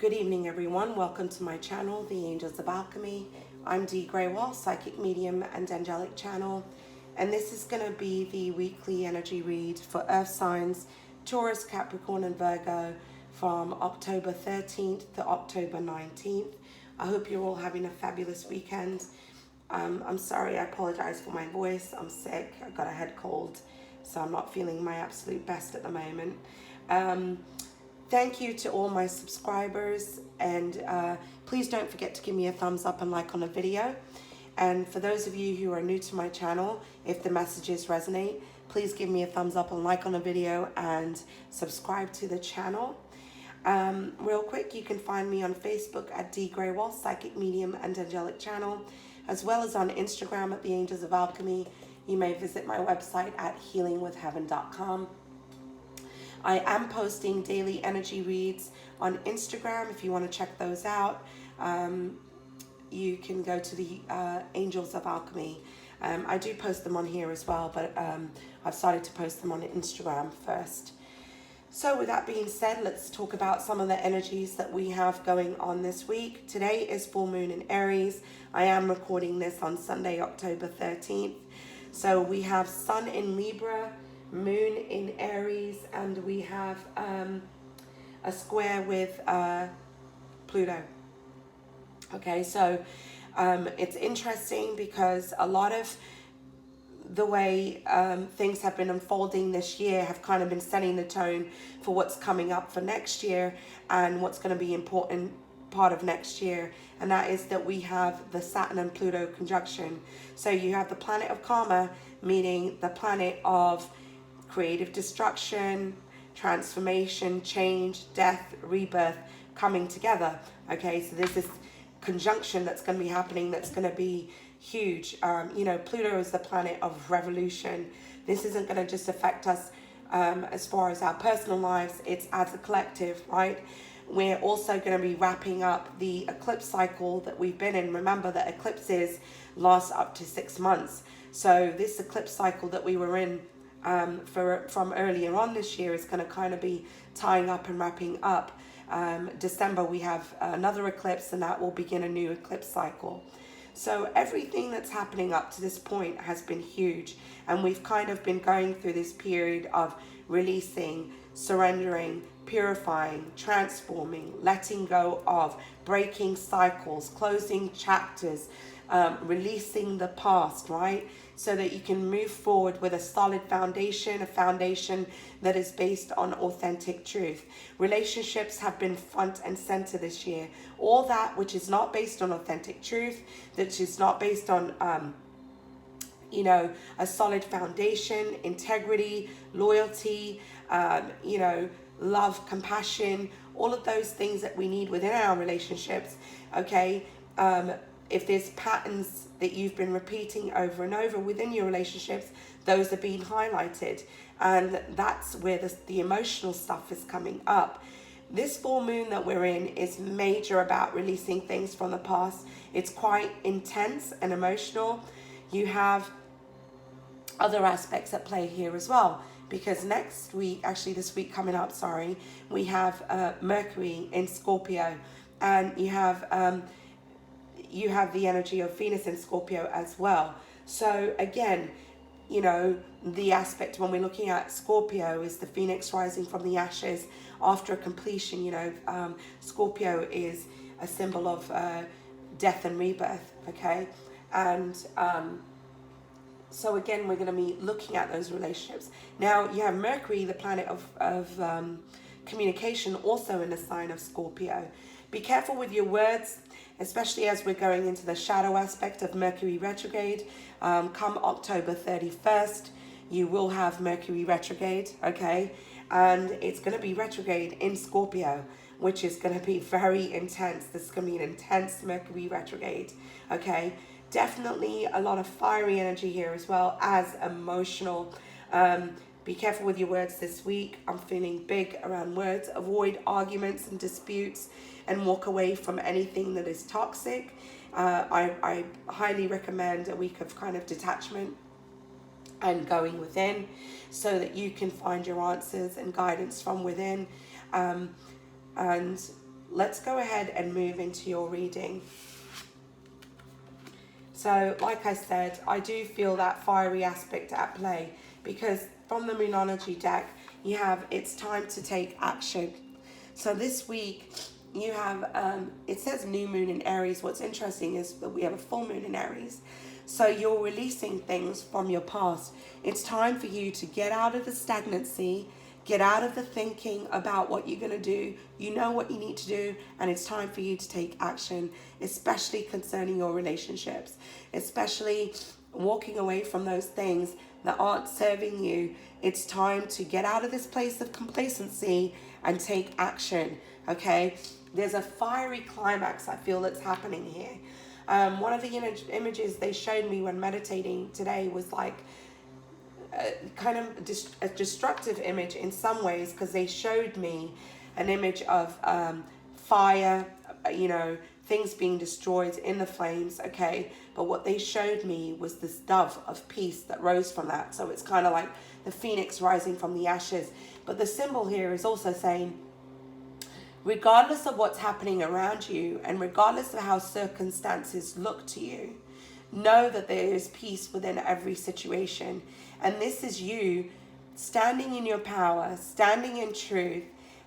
Good evening, everyone. Welcome to my channel, the Angels of Alchemy. I'm Dee Grewal, psychic medium and angelic channel, and this is going to be the weekly energy read for Earth signs, Taurus, Capricorn, and Virgo from October 13th to October 19th. I hope you're all having a fabulous weekend. I'm sorry, I apologize for my voice. I'm sick. I got a head cold, so I'm not feeling my absolute best at the moment. Thank you to all my subscribers, and please don't forget to give me a thumbs up and like on the video. And for those of you who are new to my channel, if the messages resonate, please give me a thumbs up and like on the video and subscribe to the channel. Real quick, you can find me on Facebook at Dee Grewal, psychic medium and angelic channel, as well as on Instagram at the Angels of Alchemy. You may visit my website at healingwithheaven.com. I am posting daily energy reads on Instagram. If you want to check those out, you can go to the Angels of Alchemy. I do post them on here as well, but I've started to post them on Instagram first. So with that being said, let's talk about some of the energies that we have going on this week. Today is full moon in Aries. I am recording this on Sunday, October 13th. So we have Sun in Libra, Moon in Aries, and we have a square with Pluto. Okay, so it's interesting because a lot of the way things have been unfolding this year have kind of been setting the tone for what's coming up for next year and what's going to be important part of next year, and that is that we have the Saturn and Pluto conjunction. So you have the planet of karma meeting the planet of creative destruction, transformation, change, death, rebirth coming together. Okay, so there's this conjunction that's going to be happening that's going to be huge. Pluto is the planet of revolution. This isn't going to just affect us as far as our personal lives, it's as a collective, right? We're also going to be wrapping up the eclipse cycle that we've been in. Remember that eclipses last up to 6 months. So this eclipse cycle that we were in from earlier on this year is going to kind of be tying up and wrapping up. December we have another eclipse, and that will begin a new eclipse cycle. So everything that's happening up to this point has been huge, and we've kind of been going through this period of releasing, surrendering, purifying, transforming, letting go of, breaking cycles, closing chapters, releasing the past, right? So that you can move forward with a solid foundation, a foundation that is based on authentic truth. Relationships have been front and center this year. All that which is not based on authentic truth, that is not based on, a solid foundation, integrity, loyalty, love, compassion, all of those things that we need within our relationships, okay? If there's patterns that you've been repeating over and over within your relationships, those are being highlighted. And that's where the emotional stuff is coming up. This full moon that we're in is major about releasing things from the past. It's quite intense and emotional. You have other aspects at play here as well, because next week, actually this week coming up, we have Mercury in Scorpio, and you have the energy of Venus in Scorpio as well. So again, the aspect when we're looking at Scorpio is the phoenix rising from the ashes after a completion. Scorpio is a symbol of death and rebirth, okay? And so again, we're going to be looking at those relationships. Now, you have Mercury, the planet of communication, also in the sign of Scorpio. Be careful with your words, especially as we're going into the shadow aspect of Mercury retrograde. Come October 31st, you will have Mercury retrograde, okay? And it's going to be retrograde in Scorpio, which is going to be very intense. This is going to be an intense Mercury retrograde, okay? Definitely a lot of fiery energy here as well as emotional. Be careful with your words this week. I'm feeling big around words. Avoid arguments and disputes and walk away from anything that is toxic. I highly recommend a week of kind of detachment and going within so that you can find your answers and guidance from within. And let's go ahead and move into your reading. So, like I said, I do feel that fiery aspect at play, because from the Moonology deck, you have it's time to take action. So this week, you have, it says new moon in Aries. What's interesting is that we have a full moon in Aries. So you're releasing things from your past. It's time for you to get out of the stagnancy, get out of the thinking about what you're going to do. You know what you need to do, and it's time for you to take action, especially concerning your relationships, especially walking away from those things that aren't serving you. It's time to get out of this place of complacency and take action, okay? There's a fiery climax I feel that's happening here. One of the images they showed me when meditating today was like kind of a destructive image in some ways, because they showed me an image of fire, things being destroyed in the flames, okay? But what they showed me was this dove of peace that rose from that. So it's kind of like the phoenix rising from the ashes. But the symbol here is also saying, regardless of what's happening around you and regardless of how circumstances look to you, know that there is peace within every situation. And this is you standing in your power, standing in truth,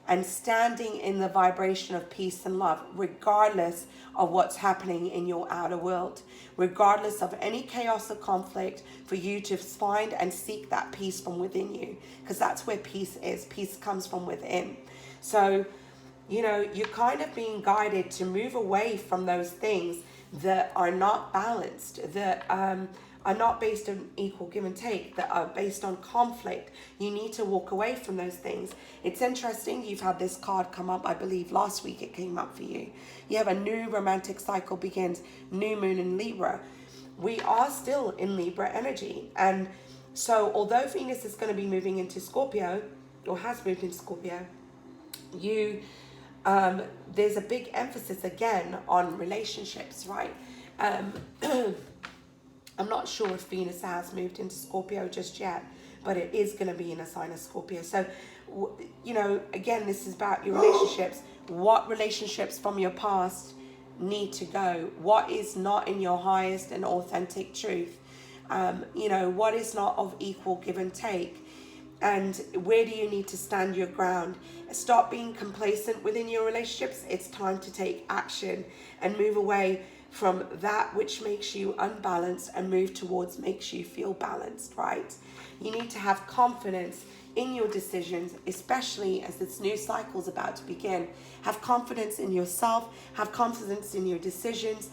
and standing in the vibration of peace and love, regardless of what's happening in your outer world, regardless of any chaos or conflict, for you to find and seek that peace from within you, because that's where peace is. Peace comes from within. So, you're kind of being guided to move away from those things that are not balanced, that are not based on equal give and take, that are based on conflict. You need to walk away from those things. It's interesting, you've had this card come up, I believe last week it came up for you. You have a new romantic cycle begins, new moon in Libra. We are still in Libra energy. And so although Venus is going to be moving into Scorpio, or has moved into Scorpio, there's a big emphasis again on relationships, right? I'm not sure if Venus has moved into Scorpio just yet, but it is going to be in a sign of Scorpio. So, again, this is about your relationships. What relationships from your past need to go? What is not in your highest and authentic truth? What is not of equal give and take? And where do you need to stand your ground? Stop being complacent within your relationships. It's time to take action and move away from that which makes you unbalanced and move towards makes you feel balanced, right? You need to have confidence in your decisions, especially as this new cycle is about to begin. Have confidence in yourself, have confidence in your decisions,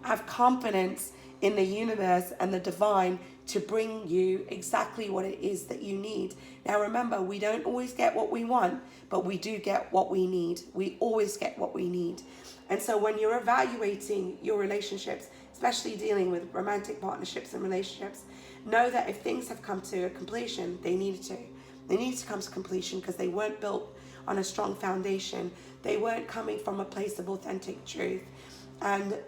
have confidence in the universe and the divine to bring you exactly what it is that you need. Now remember, we don't always get what we want, but we do get what we need. We always get what we need. And so when you're evaluating your relationships, especially dealing with romantic partnerships and relationships, know that if things have come to a completion, they needed to. They needed to come to completion because they weren't built on a strong foundation. They weren't coming from a place of authentic truth. And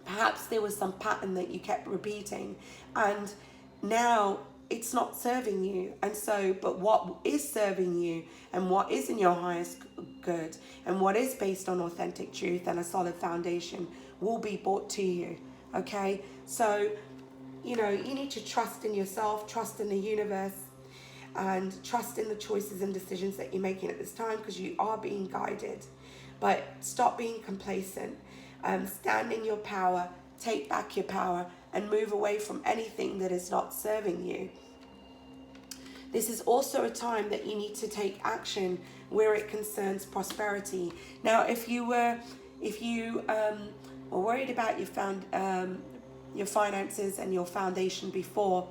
perhaps there was some pattern that you kept repeating, and now it's not serving you. And so, but what is serving you and what is in your highest good and what is based on authentic truth and a solid foundation will be brought to you. Okay? So, you need to trust in yourself, trust in the universe, and trust in the choices and decisions that you're making at this time, because you are being guided. But stop being complacent. Stand in your power, take back your power, and move away from anything that is not serving you. This is also a time that you need to take action where it concerns prosperity. Now, if you were worried about your finances and your foundation before,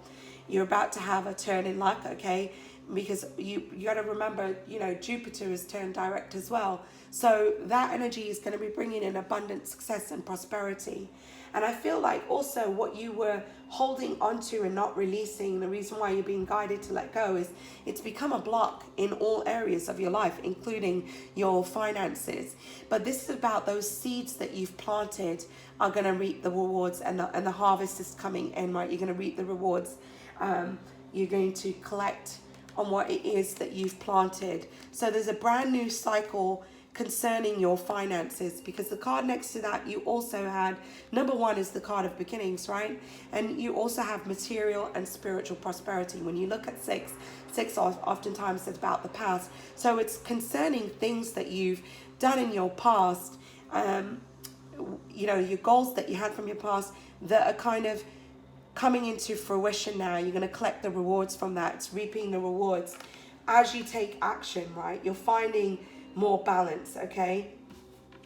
you're about to have a turn in luck, okay? Because you got to remember, Jupiter is turned direct as well. So that energy is going to be bringing in abundant success and prosperity. And I feel like also what you were holding onto and not releasing, the reason why you're being guided to let go is it's become a block in all areas of your life, including your finances. But this is about those seeds that you've planted are going to reap the rewards, and the harvest is coming in, right? You're going to reap the rewards. You're going to collect on what it is that you've planted. So there's a brand new cycle concerning your finances, because the card next to that, you also had, number one is the card of beginnings, right? And you also have material and spiritual prosperity. When you look at six oftentimes it's about the past. So it's concerning things that you've done in your past, you know, your goals that you had from your past that are kind of coming into fruition now. You're going to collect the rewards from that. It's reaping the rewards as you take action, right? You're finding more balance, okay?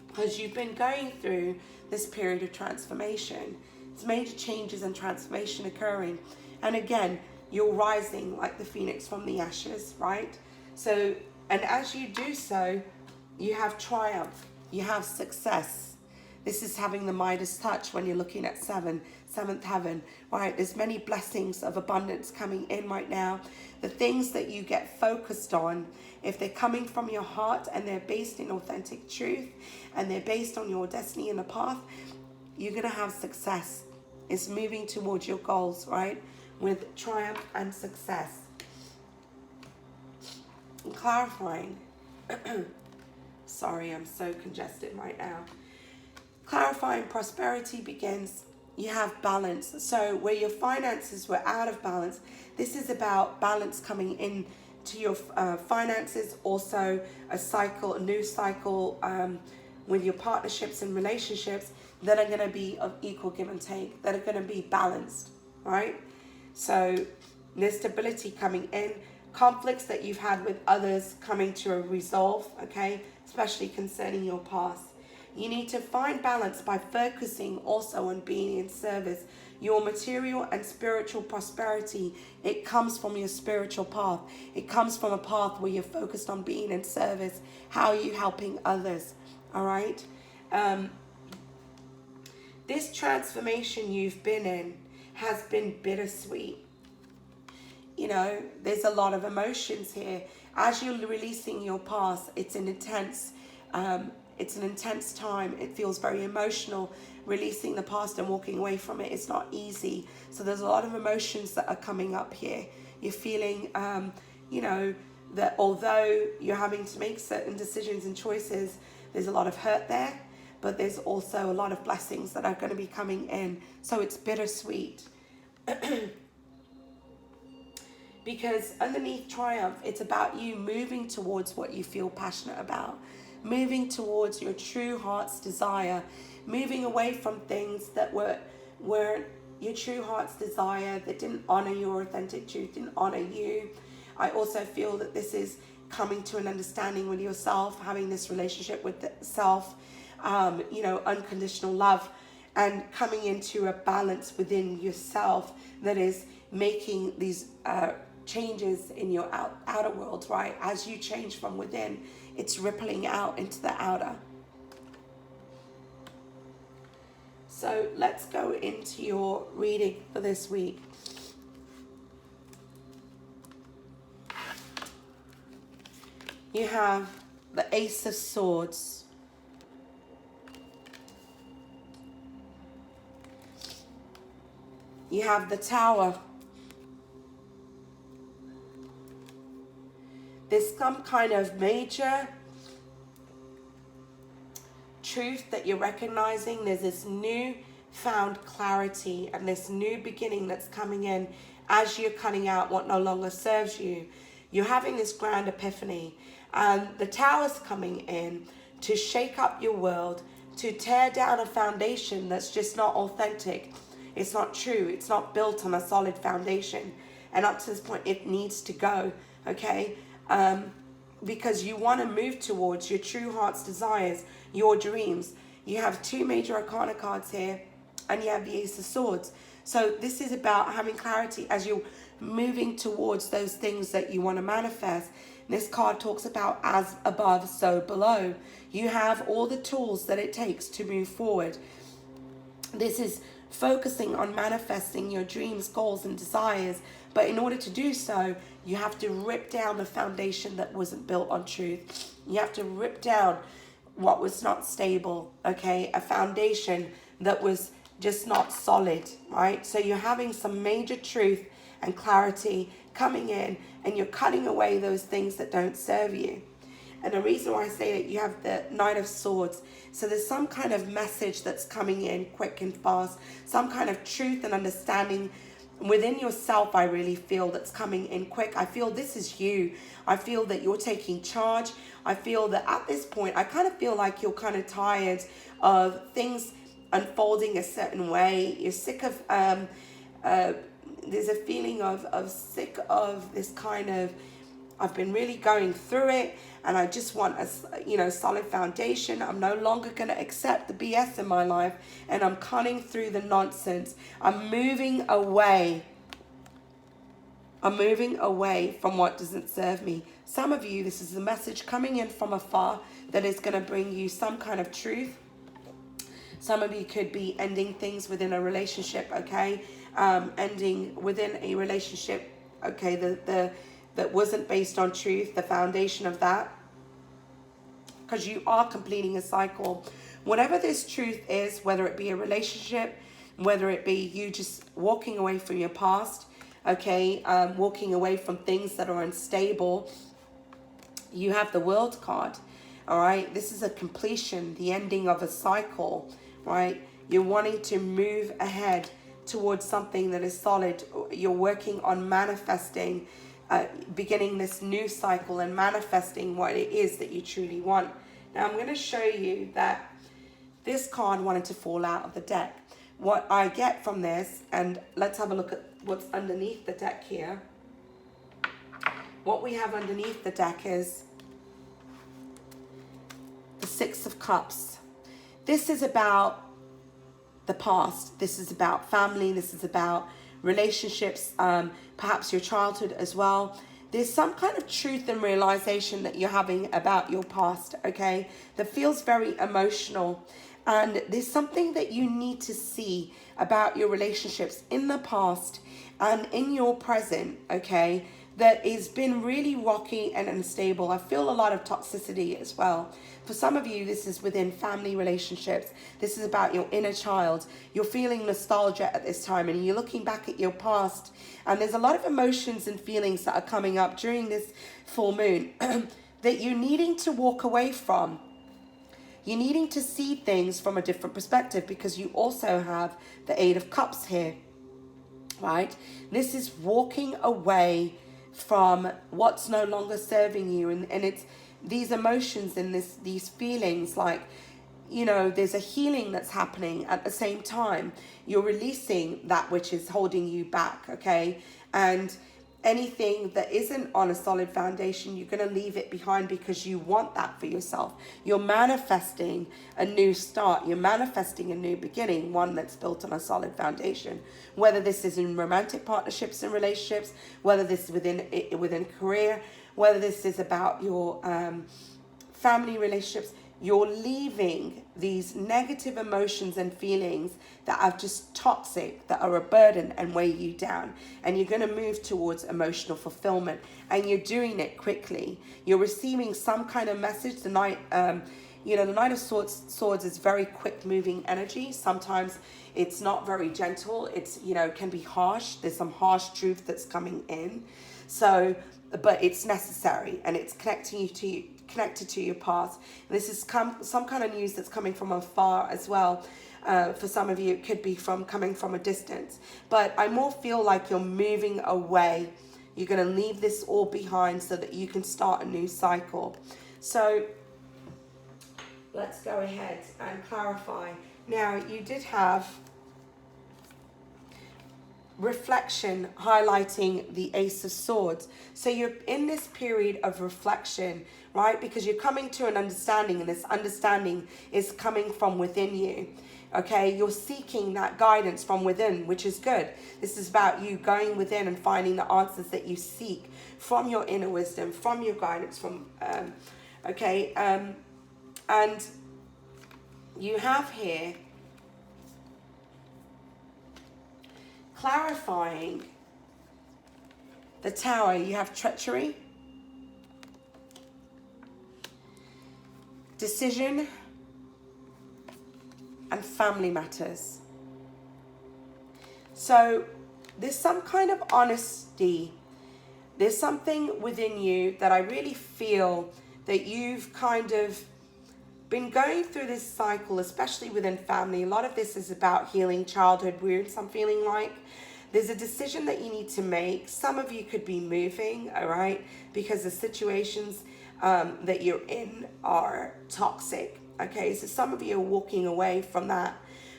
Because you've been going through this period of transformation. It's major changes and transformation occurring. And again, you're rising like the phoenix from the ashes, right? So, and as you do so, you have triumph, you have success. This is having the Midas touch when you're looking at seventh heaven, right? There's many blessings of abundance coming in right now. The things that you get focused on, if they're coming from your heart and they're based in authentic truth and they're based on your destiny and the path, you're going to have success. It's moving towards your goals, right? With triumph and success. And clarifying. Sorry, I'm so congested right now. Clarifying prosperity begins. You have balance. So where your finances were out of balance, this is about balance coming in to your finances. Also a new cycle with your partnerships and relationships that are going to be of equal give and take, that are going to be balanced, right? So there's stability coming in, conflicts that you've had with others coming to a resolve, okay, especially concerning your past. You need to find balance by focusing also on being in service. Your material and spiritual prosperity, it comes from your spiritual path. It comes from a path where you're focused on being in service. How are you helping others? All right? This transformation you've been in has been bittersweet. You know, there's a lot of emotions here. As you're releasing your past, it's an intense time. It feels very emotional, releasing the past and walking away from it. It's not easy. So there's a lot of emotions that are coming up here. You're feeling, you know, that although you're having to make certain decisions and choices, there's a lot of hurt there, but there's also a lot of blessings that are going to be coming in. So it's bittersweet. Because underneath triumph, it's about you moving towards what you feel passionate about, moving towards your true heart's desire, moving away from things that were your true heart's desire, that didn't honor your authentic truth, didn't honor you. I also feel that this is coming to an understanding with yourself, having this relationship with the self, you know, unconditional love, and coming into a balance within yourself that is making these changes in your outer world, right? As you change from within, it's rippling out into the outer. So let's go into your reading for this week. You have the Ace of Swords. You have the Tower. There's some kind of major truth that you're recognizing. There's this new found clarity and this new beginning that's coming in as you're cutting out what no longer serves you. You're having this grand epiphany, and the Tower's coming in to shake up your world, to tear down a foundation that's just not authentic. It's not true. It's not built on a solid foundation. And up to this point, it needs to go, okay? Because you want to move towards your true heart's desires, your dreams. You have two major arcana cards here, and you have the Ace of Swords. So this is about having clarity as you're moving towards those things that you want to manifest. This card talks about as above, so below. You have all the tools that it takes to move forward. This is focusing on manifesting your dreams, goals, and desires. But in order to do so, you have to rip down the foundation that wasn't built on truth. You have to rip down what was not stable, okay? A foundation that was just not solid, right? So you're having some major truth and clarity coming in, and you're cutting away those things that don't serve you. And the reason why I say that, you have the Knight of Swords. So there's some kind of message that's coming in quick and fast, some kind of truth and understanding within yourself. I really feel that's coming in quick. I feel this is you. I feel that you're taking charge. I feel that at this point, I kind of feel like you're kind of tired of things unfolding a certain way. You're sick of, there's a feeling of sick of this kind of, I've been really going through it, and I just want a solid foundation. I'm no longer going to accept the BS in my life, and I'm cutting through the nonsense. I'm moving away. I'm moving away from what doesn't serve me. Some of you, this is a message coming in from afar that is going to bring you some kind of truth. Some of you could be ending things within a relationship, okay? Ending within a relationship, okay, that wasn't based on truth, the foundation of that. Because you are completing a cycle. Whatever this truth is, whether it be a relationship, whether it be you just walking away from your past, okay, walking away from things that are unstable, you have the World card, all right? This is a completion, the ending of a cycle, right? You're wanting to move ahead towards something that is solid. You're working on manifesting, beginning this new cycle and manifesting what it is that you truly want. Now I'm going to show you that this card wanted to fall out of the deck. What I get from this, and let's have a look at what's underneath the deck here. What we have underneath the deck is the Six of Cups. This is about the past. This is about family. This is about relationships, perhaps your childhood as well. There's some kind of truth and realization that you're having about your past, okay, that feels very emotional. And there's something that you need to see about your relationships in the past and in your present, okay, that has been really rocky and unstable. I feel a lot of toxicity as well. For some of you, this is within family relationships. This is about your inner child. You're feeling nostalgia at this time, and you're looking back at your past. And there's a lot of emotions and feelings that are coming up during this full moon that you're needing to walk away from. You're needing to see things from a different perspective, because you also have the Eight of Cups here, right? This is walking away from what's no longer serving you, and it's these emotions and these feelings, like, you know, there's a healing that's happening at the same time. You're releasing that which is holding you back, okay? And anything that isn't on a solid foundation, you're going to leave it behind, because you want that for yourself. You're manifesting a new start. You're manifesting a new beginning, one that's built on a solid foundation. Whether this is in romantic partnerships and relationships, whether this is within career, whether this is about your family relationships, you're leaving these negative emotions and feelings that are just toxic, that are a burden and weigh you down. And you're going to move towards emotional fulfillment, and you're doing it quickly. You're receiving some kind of message. The Knight, the Knight of Swords is very quick moving energy. Sometimes it's not very gentle. It's, can be harsh. There's some harsh truth that's coming in. So, but it's necessary, and it's connected to your past. This is some kind of news that's coming from afar as well. For some of you, it could be coming from a distance. But I more feel like you're moving away. You're going to leave this all behind so that you can start a new cycle. So let's go ahead and clarify. Now, you did have reflection highlighting the Ace of Swords. So you're in this period of reflection, right? Because you're coming to an understanding, and this understanding is coming from within you. Okay, you're seeking that guidance from within, which is good. This is about you going within and finding the answers that you seek from your inner wisdom, from your guidance, and you have here clarifying the Tower. You have treachery, decision, and family matters. So there's some kind of honesty. There's something within you that I really feel that you've kind of been going through this cycle, especially within family. A lot of this is about healing childhood wounds, I'm feeling like. There's a decision that you need to make. Some of you could be moving, all right, because the situations that you're in are toxic, okay? So some of you are walking away from that.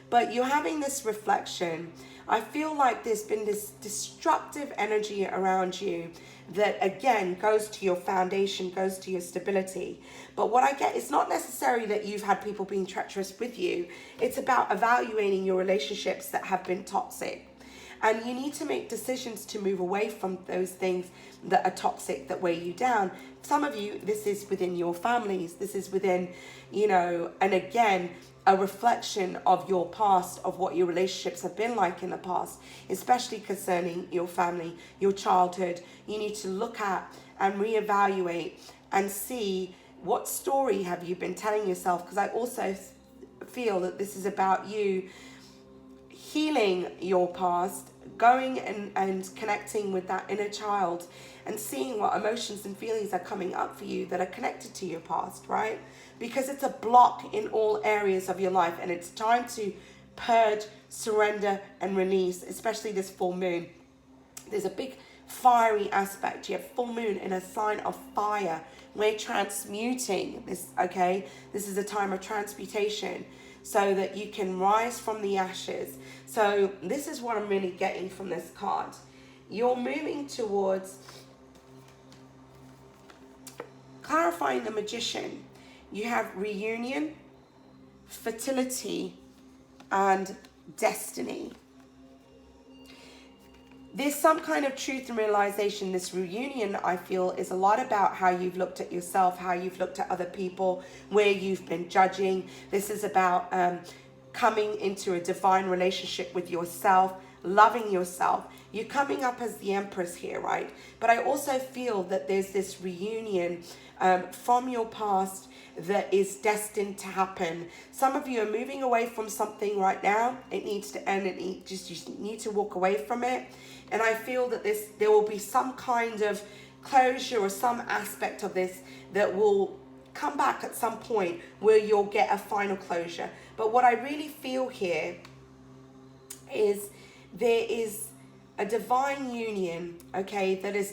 But you're having this reflection. I feel like there's been this destructive energy around you that, again, goes to your foundation, goes to your stability. But what I get is not necessarily that you've had people being treacherous with you. It's about evaluating your relationships that have been toxic. And you need to make decisions to move away from those things that are toxic, that weigh you down. Some of you, this is within your families. This is within, you know, and again, a reflection of your past, of what your relationships have been like in the past, especially concerning your family, your childhood. You need to look at and reevaluate and see what story have you been telling yourself. Because I also feel that this is about you healing your past, going and connecting with that inner child and seeing what emotions and feelings are coming up for you that are connected to your past, right? Because it's a block in all areas of your life, and it's time to purge, surrender, and release, especially this full moon. There's a big fiery aspect. You have full moon in a sign of fire. We're transmuting this, okay? This is a time of transmutation so that you can rise from the ashes. So this is what I'm really getting from this card. You're moving towards clarifying the Magician. You have reunion, fertility, and destiny. There's some kind of truth and realization. This reunion, I feel, is a lot about how you've looked at yourself, how you've looked at other people, where you've been judging. This is about coming into a divine relationship with yourself, loving yourself. You're coming up as the Empress here, right? But I also feel that there's this reunion from your past that is destined to happen. Some of you are moving away from something right now. It needs to end. You need to walk away from it. And I feel that there will be some kind of closure or some aspect of this that will come back at some point where you'll get a final closure. But what I really feel here is there is a divine union, okay, that is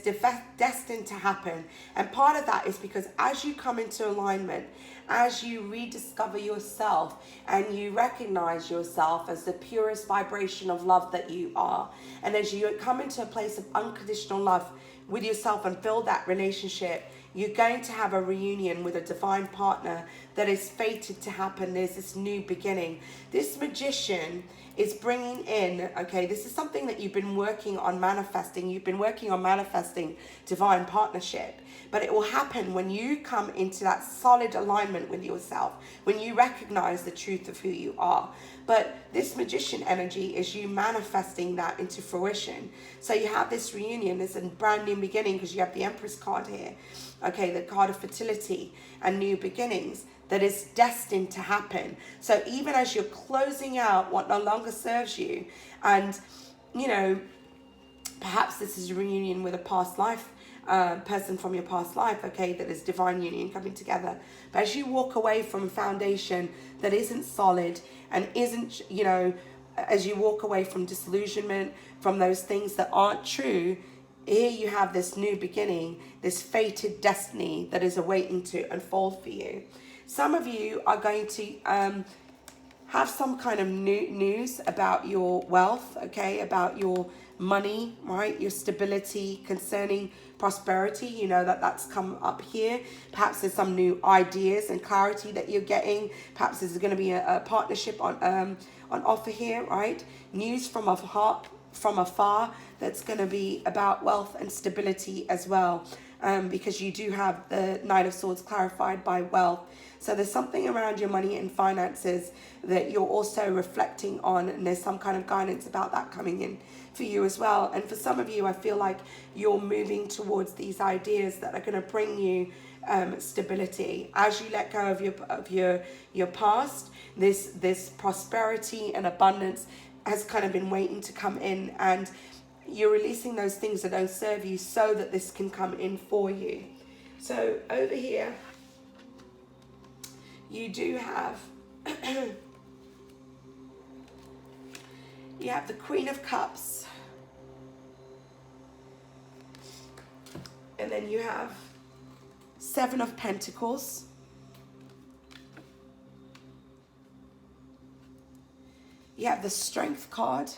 destined to happen. And part of that is because as you come into alignment, as you rediscover yourself and you recognize yourself as the purest vibration of love that you are, and as you come into a place of unconditional love with yourself and build that relationship, you're going to have a reunion with a divine partner that is fated to happen. There's this new beginning. This Magician is bringing in, okay, this is something that you've been working on manifesting. You've been working on manifesting divine partnership. But it will happen when you come into that solid alignment with yourself, when you recognize the truth of who you are. But this Magician energy is you manifesting that into fruition. So you have this reunion, this brand new beginning, because you have the Empress card here. Okay, the card of fertility and new beginnings that is destined to happen. So even as you're closing out what no longer serves you, and, you know, perhaps this is a reunion with a past life, person from your past life, okay, that is divine union coming together. But as you walk away from a foundation that isn't solid and isn't, you know, as you walk away from disillusionment, from those things that aren't true, here you have this new beginning, this fated destiny that is awaiting to unfold for you. Some of you are going to have some kind of news about your wealth, okay, about your money, right, your stability, concerning prosperity. You know that's come up here. Perhaps there's some new ideas and clarity that you're getting. Perhaps there's going to be a partnership on offer here, right? News from afar that's going to be about wealth and stability as well, because you do have the Knight of Swords clarified by wealth. So there's something around your money and finances that you're also reflecting on, and there's some kind of guidance about that coming in for you as well. And for some of you, I feel like you're moving towards these ideas that are going to bring you stability as you let go of your past. This prosperity and abundance has kind of been waiting to come in, and you're releasing those things that don't serve you so that this can come in for you. So over here, you do have, you have the Queen of Cups. And then you have Seven of Pentacles. You have the Strength card.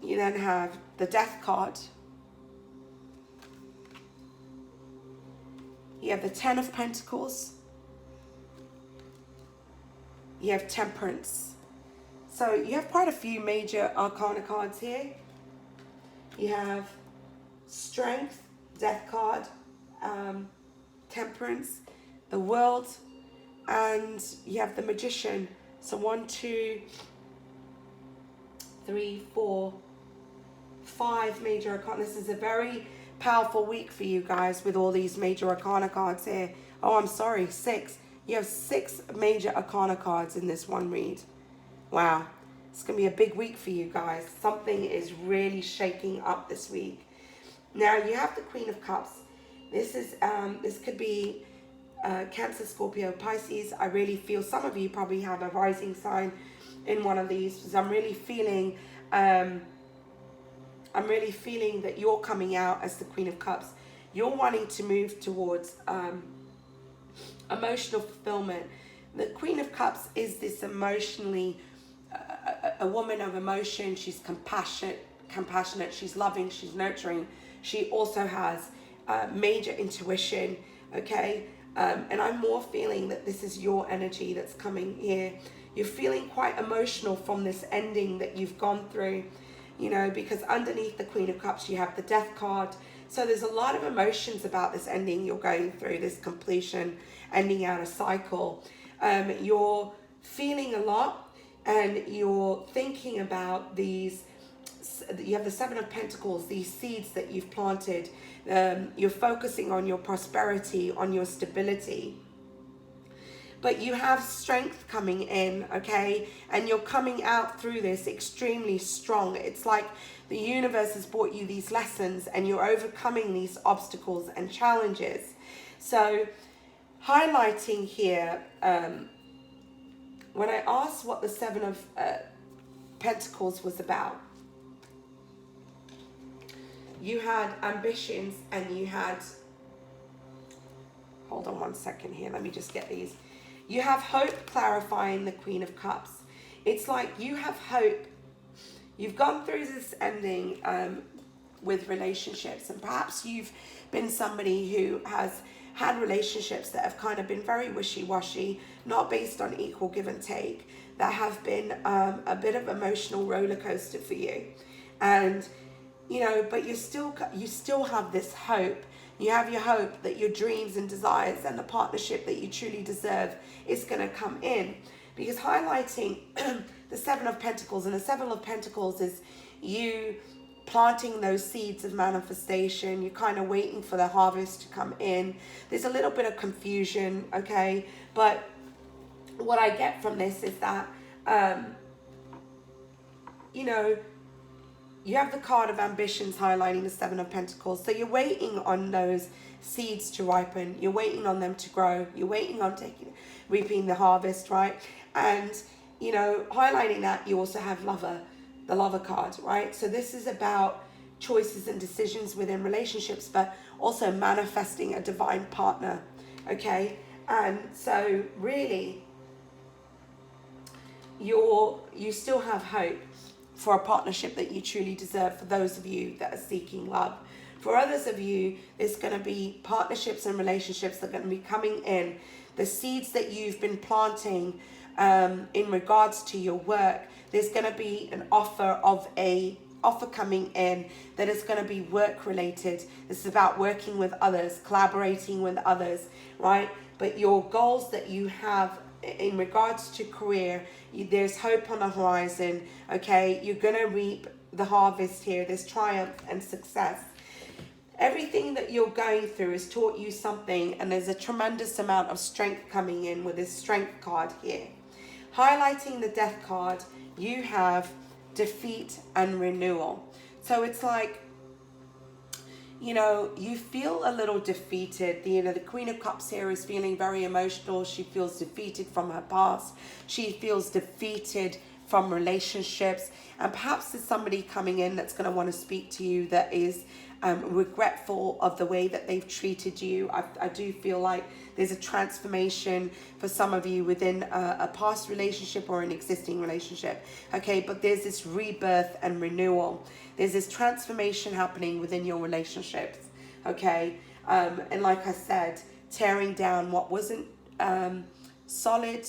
You then have the Death card. You have the Ten of Pentacles. You have Temperance. So you have quite a few major arcana cards here. You have Strength, Death card, Temperance, the World, and you have the Magician. So 1, 2, 3, 4, 5 major arcana. This is a very powerful week for you guys with all these major arcana cards here. Oh, I'm sorry, 6. You have 6 major arcana cards in this one read. Wow, it's going to be a big week for you guys. Something is really shaking up this week. Now, you have the Queen of Cups. This is this could be Cancer, Scorpio, Pisces. I really feel some of you probably have a rising sign in one of these, because I'm really feeling that you're coming out as the Queen of Cups. You're wanting to move towards emotional fulfillment. The Queen of Cups is this emotionally, a woman of emotion. She's compassionate, she's loving, she's nurturing. She also has major intuition, okay? And I'm more feeling that this is your energy that's coming here. You're feeling quite emotional from this ending that you've gone through, you know, because underneath the Queen of Cups, you have the Death card. So there's a lot of emotions about this ending you're going through, this completion, ending out a cycle. You're feeling a lot, and you're thinking about these. You have the Seven of Pentacles, these seeds that you've planted. You're focusing on your prosperity, on your stability. But you have strength coming in, okay? And you're coming out through this extremely strong. It's like the universe has brought you these lessons, and you're overcoming these obstacles and challenges. So highlighting here, when I asked what the Seven of Pentacles was about, you had ambitions, and you had, hold on one second here, let me just get these. You have hope, clarifying the Queen of Cups. It's like you have hope. You've gone through this ending with relationships, and perhaps you've been somebody who has had relationships that have kind of been very wishy-washy, not based on equal give and take, that have been a bit of emotional roller coaster for you. And, you know, but you still have this hope. You have your hope that your dreams and desires and the partnership that you truly deserve is going to come in. Because highlighting the Seven of Pentacles, and the Seven of Pentacles is you planting those seeds of manifestation. You're kind of waiting for the harvest to come in. There's a little bit of confusion, okay? But what I get from this is that, you know, you have the card of ambitions highlighting the Seven of Pentacles. So you're waiting on those seeds to ripen. You're waiting on them to grow. You're waiting on reaping the harvest, right? And, you know, highlighting that, you also have the Lover card, right? So this is about choices and decisions within relationships, but also manifesting a divine partner, okay? And so really, you still have hope for a partnership that you truly deserve, for those of you that are seeking love. For others of you, there's going to be partnerships and relationships that are going to be coming in. The seeds that you've been planting in regards to your work, there's going to be an offer coming in that is going to be work related. This is about working with others, collaborating with others, right? But your goals that you have in regards to career, there's hope on the horizon, okay? You're going to reap the harvest here. There's triumph and success. Everything that you're going through has taught you something, and there's a tremendous amount of strength coming in with this Strength card here. Highlighting the Death card, you have defeat and renewal. So it's like you know, you feel a little defeated. The Queen of Cups here is feeling very emotional. She feels defeated from her past. She feels defeated from relationships. And perhaps there's somebody coming in that's going to want to speak to you that is regretful of the way that they've treated you. I do feel like there's a transformation for some of you within a past relationship or an existing relationship. Okay, but there's this rebirth and renewal. There's this transformation happening within your relationships. Okay, and like I said, tearing down what wasn't solid,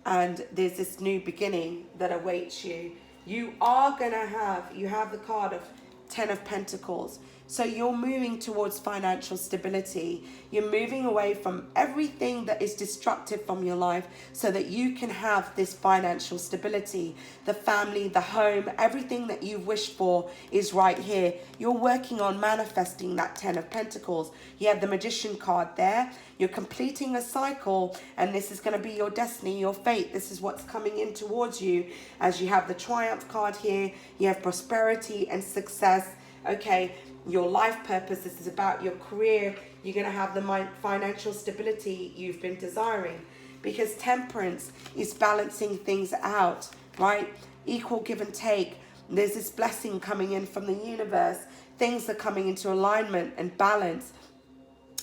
and there's this new beginning that awaits you. You have the card of Ten of Pentacles. So you're moving towards financial stability. You're moving away from everything that is destructive from your life so that you can have this financial stability. The family, the home, everything that you've wished for is right here. You're working on manifesting that Ten of Pentacles. You have the Magician card there. You're completing a cycle, and this is going to be your destiny, your fate. This is what's coming in towards you as you have the Triumph card here. You have prosperity and success. Okay, your life purpose. This is about your career. You're going to have the financial stability you've been desiring, because Temperance is balancing things out, right? Equal give and take. There's this blessing coming in from the universe. Things are coming into alignment and balance.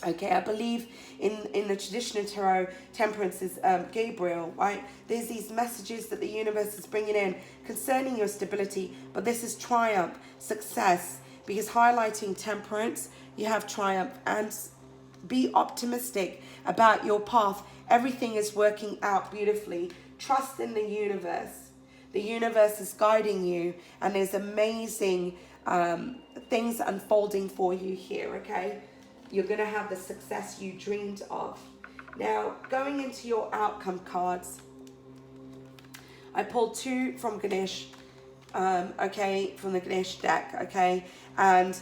Okay, I believe in the traditional tarot, Temperance is Gabriel, right? There's these messages that the universe is bringing in concerning your stability, but this is triumph, success, because highlighting Temperance, you have triumph, and be optimistic about your path. Everything is working out beautifully. Trust in the universe. The universe is guiding you, and there's amazing things unfolding for you here, okay? You're going to have the success you dreamed of. Now, going into your outcome cards, I pulled 2 from Ganesh, okay, from the Ganesh deck, okay? And,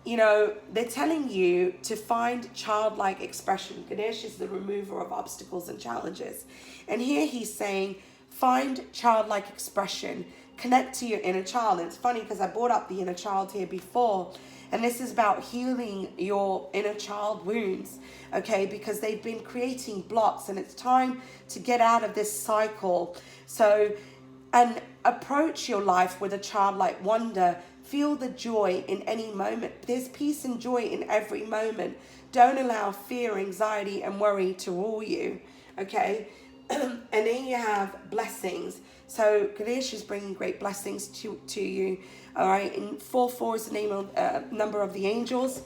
you know, they're telling you to find childlike expression. Ganesh is the remover of obstacles and challenges. And here he's saying, find childlike expression. Connect to your inner child. And it's funny because I brought up the inner child here before. And this is about healing your inner child wounds, okay? Because they've been creating blocks, and it's time to get out of this cycle. So, and approach your life with a childlike wonder. Feel the joy in any moment. There's peace and joy in every moment. Don't allow fear, anxiety, and worry to rule you, okay? And then you have blessings. So Ganesh is bringing great blessings to you. All right, and 4-4 is the number of the angels.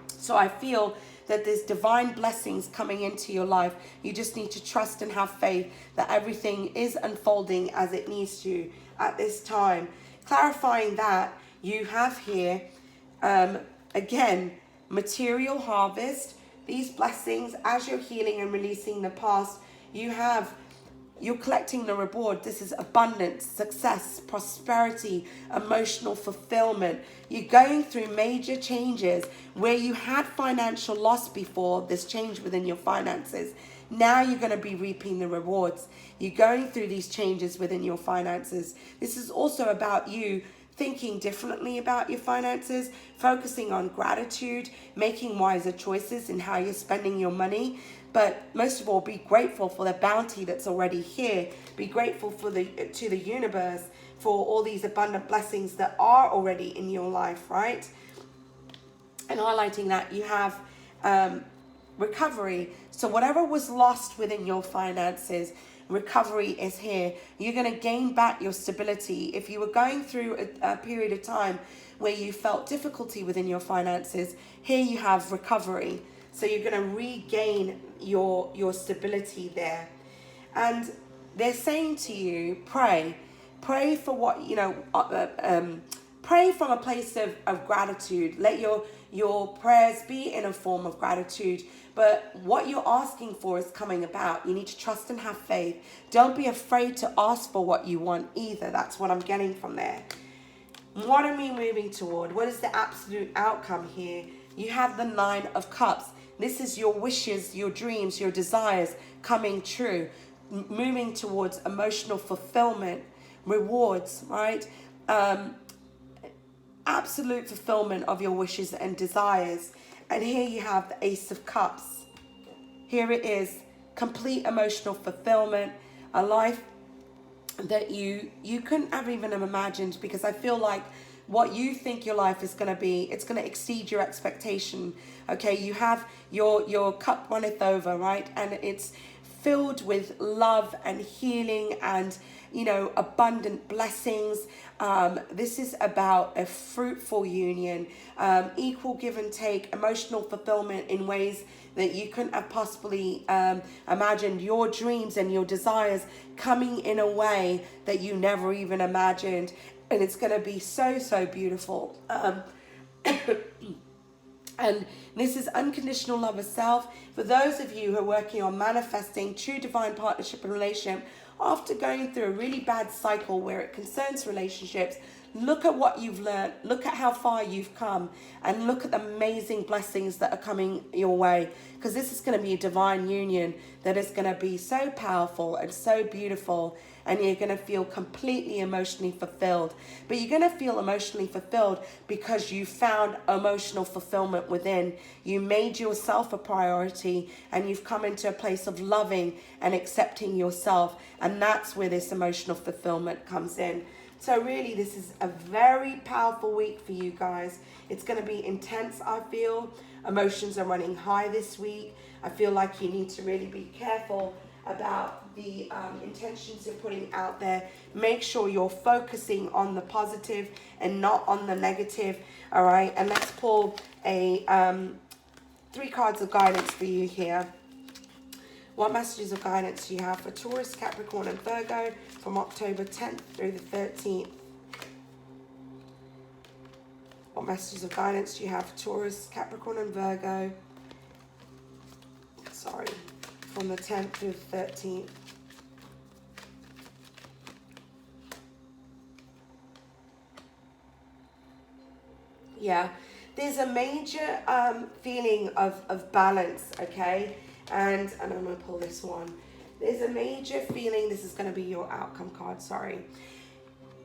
So I feel that there's divine blessings coming into your life. You just need to trust and have faith that everything is unfolding as it needs to at this time. Clarifying that, you have here, again, material harvest. These blessings, as you're healing and releasing the past, you're collecting the reward. This is abundance, success, prosperity, emotional fulfillment. You're going through major changes where you had financial loss before, this change within your finances. Now you're going to be reaping the rewards. You're going through these changes within your finances. This is also about you thinking differently about your finances, focusing on gratitude, making wiser choices in how you're spending your money. But most of all, be grateful for the bounty that's already here. Be grateful to the universe for all these abundant blessings that are already in your life, right? And highlighting that, you have recovery. So whatever was lost within your finances, recovery is here. You're going to gain back your stability. If you were going through a period of time where you felt difficulty within your finances, here you have recovery. So you're going to regain your stability there. And they're saying to you, pray for what, pray from a place of gratitude. Let your prayers be in a form of gratitude. But what you're asking for is coming about. You need to trust and have faith. Don't be afraid to ask for what you want either. That's what I'm getting from there. What are we moving toward? What is the absolute outcome here? You have the 9 of Cups. This is your wishes, your dreams, your desires coming true. Moving towards emotional fulfillment, rewards, right? absolute fulfillment of your wishes and desires. And here you have the Ace of Cups. Here it is, complete emotional fulfillment, a life that you couldn't have even imagined, because I feel like what you think your life is going to be, it's going to exceed your expectation. Okay, you have your cup runneth over, right? And it's filled with love and healing and, you know, abundant blessings. This is about a fruitful union, equal give and take, emotional fulfillment in ways that you couldn't have possibly imagined. Your dreams and your desires coming in a way that you never even imagined. And it's going to be so, so beautiful. And this is unconditional love of self. For those of you who are working on manifesting true divine partnership and relationship, after going through a really bad cycle where it concerns relationships, look at what you've learned, look at how far you've come, and look at the amazing blessings that are coming your way. Because this is going to be a divine union that is going to be so powerful and so beautiful, and you're going to feel completely emotionally fulfilled. But you're going to feel emotionally fulfilled because you found emotional fulfillment within. You made yourself a priority, and you've come into a place of loving and accepting yourself. And that's where this emotional fulfillment comes in. So really, this is a very powerful week for you guys. It's going to be intense, I feel. Emotions are running high this week. I feel like you need to really be careful about the intentions you're putting out there. Make sure you're focusing on the positive and not on the negative. All right, and let's pull a 3 cards of guidance for you here. What messages of guidance do you have for Taurus, Capricorn, and Virgo from October 10th through the 13th? What messages of guidance do you have for Taurus, Capricorn, and Virgo? Sorry, from the 10th through the 13th. Yeah, there's a major feeling of balance, okay? And I'm going to pull this one. There's a major feeling, this is going to be your outcome card, sorry.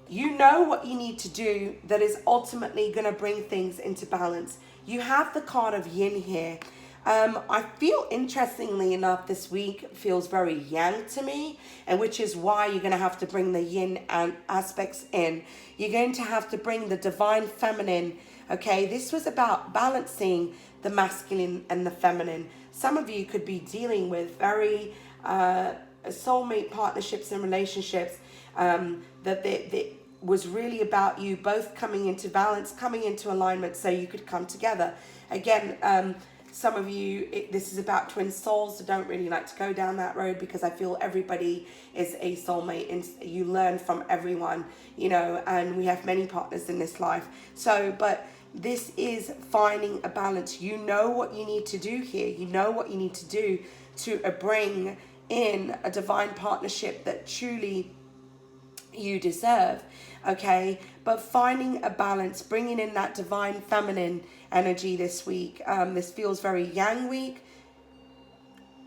You know what you need to do that is ultimately going to bring things into balance. You have the card of yin here. I feel, interestingly enough, this week feels very yang to me, and which is why you're going to have to bring the yin and aspects in. You're going to have to bring the divine feminine, okay? This was about balancing the masculine and the feminine. Some of you could be dealing with very soulmate partnerships and relationships that they was really about you both coming into balance, coming into alignment so you could come together. Again, some of you, this is about twin souls, so don't really like to go down that road, because I feel everybody is a soulmate and you learn from everyone, you know, and we have many partners in this life. So, but this is finding a balance. You know what you need to do here. You know what you need to do to bring in a divine partnership that truly you deserve, okay? But finding a balance, bringing in that divine feminine energy this week. This feels very yang week.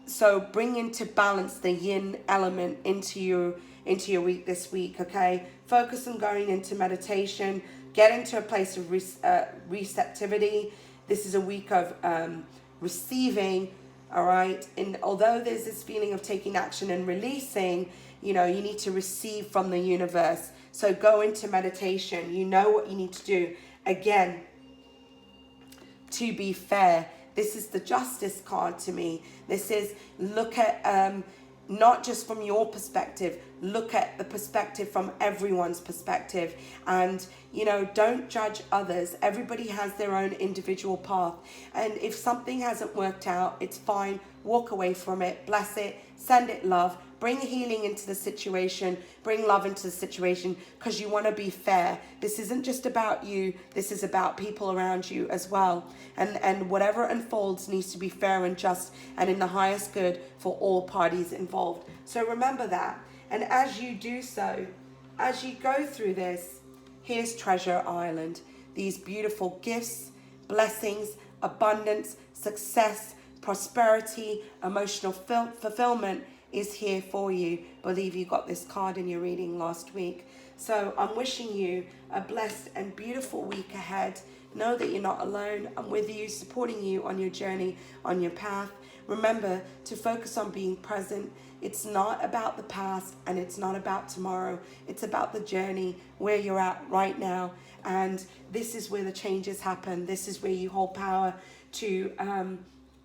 So bring into balance the yin element into your week this week, okay? Focus on going into meditation. Get into a place of receptivity. This is a week of receiving, all right? And although there's this feeling of taking action and releasing, you know, you need to receive from the universe. So go into meditation. You know what you need to do. Again, to be fair, this is the justice card to me. This is look at not just from your perspective, look at the perspective from everyone's perspective. And, you know, don't judge others. Everybody has their own individual path. And if something hasn't worked out, it's fine. Walk away from it, bless it, send it love, bring healing into the situation, bring love into the situation, because you want to be fair. This isn't just about you. This is about people around you as well. And whatever unfolds needs to be fair and just and in the highest good for all parties involved. So remember that. And as you do so, as you go through this, here's Treasure Island. These beautiful gifts, blessings, abundance, success, prosperity, emotional fulfillment is here for you. Believe you got this card in your reading last week. So I'm wishing you a blessed and beautiful week ahead. Know that you're not alone. I'm with you, supporting you on your journey, on your path. Remember to focus on being present. It's not about the past and it's not about tomorrow. It's about the journey, where you're at right now. And this is where the changes happen. This is where you hold power to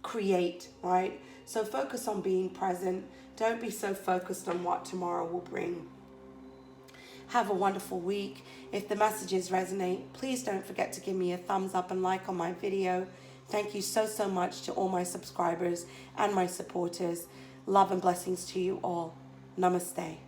create, right? So focus on being present. Don't be so focused on what tomorrow will bring. Have a wonderful week. If the messages resonate, please don't forget to give me a thumbs up and like on my video. Thank you so much to all my subscribers and my supporters. Love and blessings to you all. Namaste.